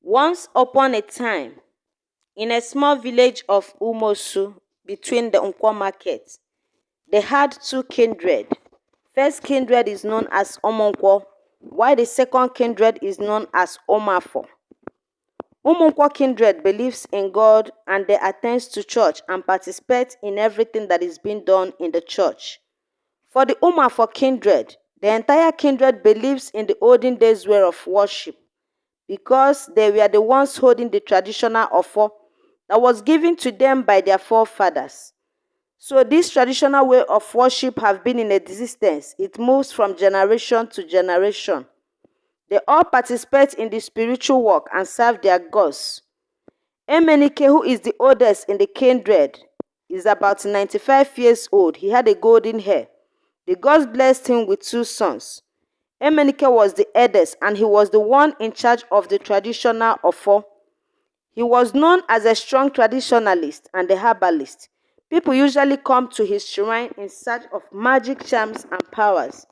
Once upon a time, in a small village of Umosu between the Nkwo market, they had two kindred. First kindred is known as Omonkwo, while the second kindred is known as Omafo. Omonkwo kindred believes in God and they attend to church and participate in everything that is being done in the church. For the Omafo kindred, the entire kindred believes in the olden days way of worship, because they were the ones holding the traditional offer that was given to them by their forefathers. So this traditional way of worship have been in existence. It moves from generation to generation. They all participate in the spiritual work and serve their gods. Emenike, who is the oldest in the kindred, is about 95 years old. He had a golden hair. The gods blessed him with two sons. Emenike was the eldest and he was the one in charge of the traditional offer. He was known as a strong traditionalist and a herbalist. People usually come to his shrine in search of magic charms and powers.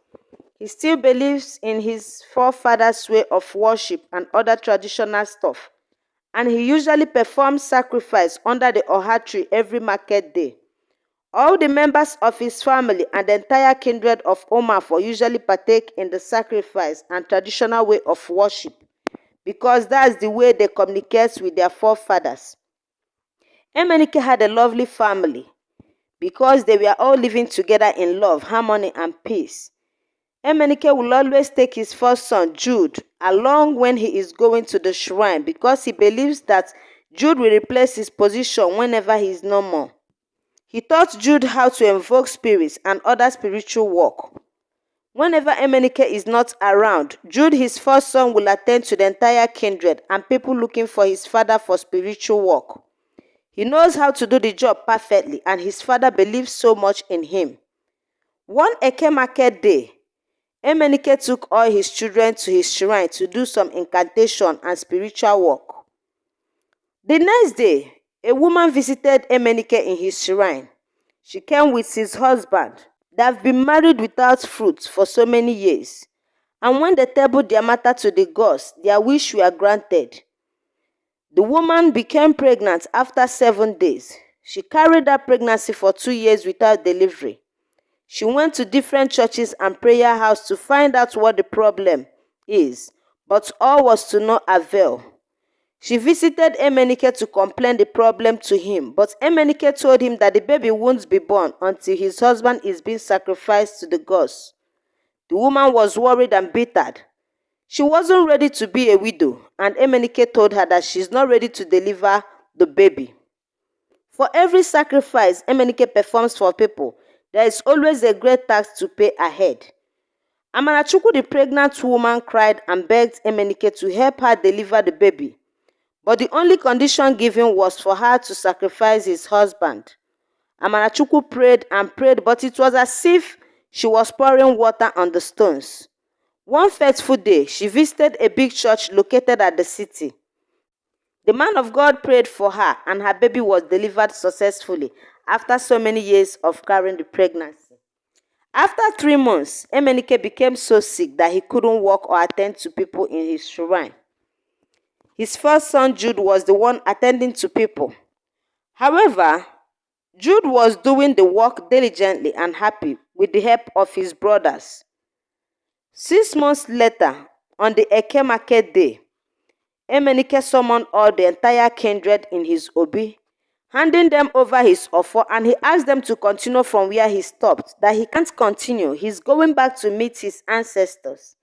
He still believes in his forefathers' way of worship and other traditional stuff, and he usually performs sacrifice under the Oha tree every market day. All the members of his family and the entire kindred of Omafo usually partake in the sacrifice and traditional way of worship, because that's the way they communicate with their forefathers. Emenike had a lovely family because they were all living together in love, harmony, and peace. Emenike will always take his first son, Jude, along when he is going to the shrine, because he believes that Jude will replace his position whenever he is no more. He taught Jude how to invoke spirits and other spiritual work. Whenever Emenike is not around, Jude, his first son, will attend to the entire kindred and people looking for his father for spiritual work. He knows how to do the job perfectly and his father believes so much in him. One Eke market day, Emenike took all his children to his shrine to do some incantation and spiritual work. The next day, a woman visited Emenike in his shrine. She came with his husband. They have been married without fruit for so many years. And when they tabled their matter to the gods, their wish were granted. The woman became pregnant after 7 days. She carried that pregnancy for 2 years without delivery. She went to different churches and prayer houses to find out what the problem is, but all was to no avail. She visited Emenike to complain the problem to him, but Emenike told him that the baby won't be born until his husband is being sacrificed to the gods. The woman was worried and bittered. She wasn't ready to be a widow, and Emenike told her that she's not ready to deliver the baby. For every sacrifice Emenike performs for people, there is always a great tax to pay ahead. Amarachukwu, the pregnant woman, cried and begged Emenike to help her deliver the baby. But the only condition given was for her to sacrifice his husband. Amarachukwu prayed and prayed, but it was as if she was pouring water on the stones. One fateful day, she visited a big church located at the city. The man of God prayed for her and her baby was delivered successfully after so many years of carrying the pregnancy. After 3 months, Emenike became so sick that he couldn't walk or attend to people in his shrine. His first son, Jude, was the one attending to people. However, Jude was doing the work diligently and happy with the help of his brothers. 6 months later, on the Eke market day, Emenike summoned all the entire kindred in his obi, handing them over his offer, and he asked them to continue from where he stopped, that he can't continue. He's going back to meet his ancestors.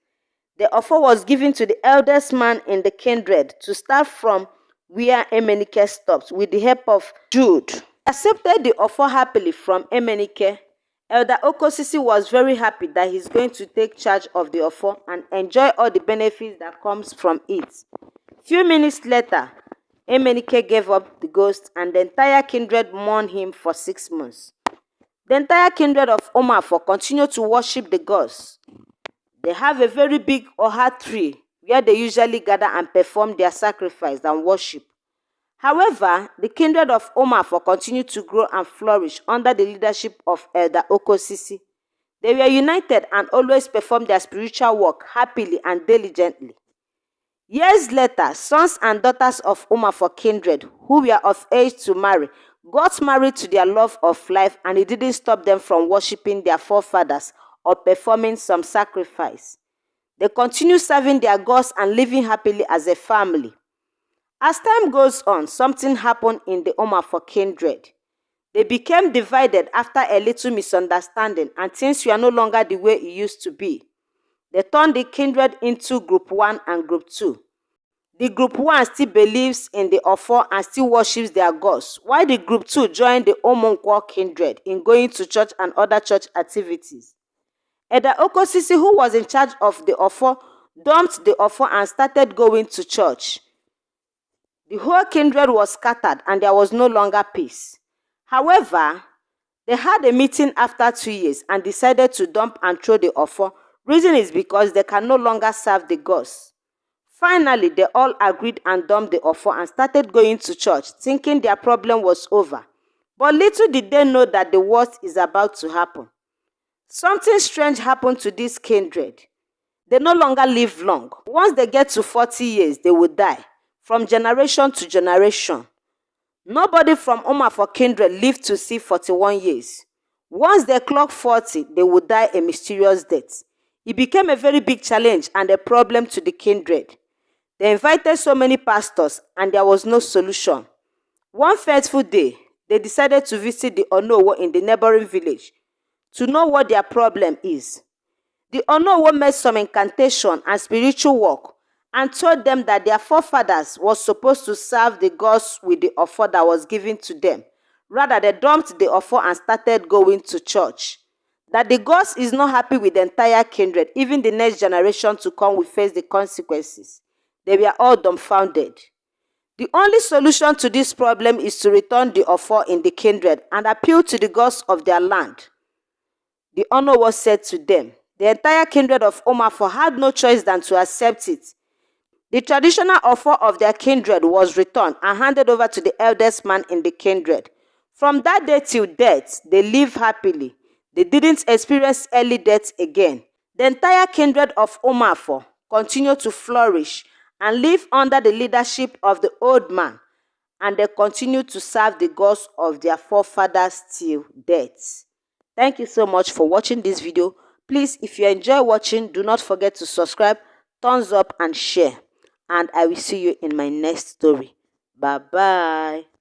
The offer was given to the eldest man in the kindred to start from where Emenike stopped with the help of Jude. He accepted the offer happily from Emenike. Elder Okosisi was very happy that he's going to take charge of the offer and enjoy all the benefits that comes from it. Few minutes later, Emenike gave up the ghost and the entire kindred mourned him for 6 months. The entire kindred of Omafo continued to worship the gods. They have a very big Oha tree where they usually gather and perform their sacrifice and worship. However, the kindred of Omafo continued to grow and flourish under the leadership of Elder Okosisi. They were united and always performed their spiritual work happily and diligently. Years later, sons and daughters of Umar for kindred, who were of age to marry, got married to their love of life, and it didn't stop them from worshipping their forefathers or performing some sacrifice. They continue serving their gods and living happily as a family. As time goes on, something happened in the Umar for kindred. They became divided after a little misunderstanding, and things were no longer the way it used to be. They turned the kindred into Group 1 and Group 2. The Group 1 still believes in the Ofo and still worships their gods, while the Group 2 joined the Omonkwo kindred in going to church and other church activities. Eda Okosisi, who was in charge of the Ofo, dumped the Ofo and started going to church. The whole kindred was scattered and there was no longer peace. However, they had a meeting after 2 years and decided to dump and throw the Ofo. Reason is because they can no longer serve the gods. Finally, they all agreed and dumped the Ofo and started going to church, thinking their problem was over. But little did they know that the worst is about to happen. Something strange happened to this kindred. They no longer live long. Once they get to 40 years, they will die, from generation to generation. Nobody from Umar for kindred lived to see 41 years. Once they clock 40, they would die a mysterious death. It became a very big challenge and a problem to the kindred. They invited so many pastors and there was no solution. One fateful day, they decided to visit the Onowo in the neighboring village to know what their problem is. The Onowo made some incantation and spiritual work and told them that their forefathers were supposed to serve the gods with the offer that was given to them. Rather, they dumped the offer and started going to church. That the gods is not happy with the entire kindred, even the next generation to come will face the consequences. They were all dumbfounded. The only solution to this problem is to return the offer in the kindred and appeal to the gods of their land. The Onowo said to them, the entire kindred of Omafo had no choice than to accept it. The traditional offer of their kindred was returned and handed over to the eldest man in the kindred. From that day till death, they lived happily. They didn't experience early death again. The entire kindred of Omafo continued to flourish and live under the leadership of the old man, and they continue to serve the gods of their forefathers till death. Thank you so much for watching this video. Please, if you enjoy watching, do not forget to subscribe, thumbs up and share. And I will see you in my next story. Bye bye.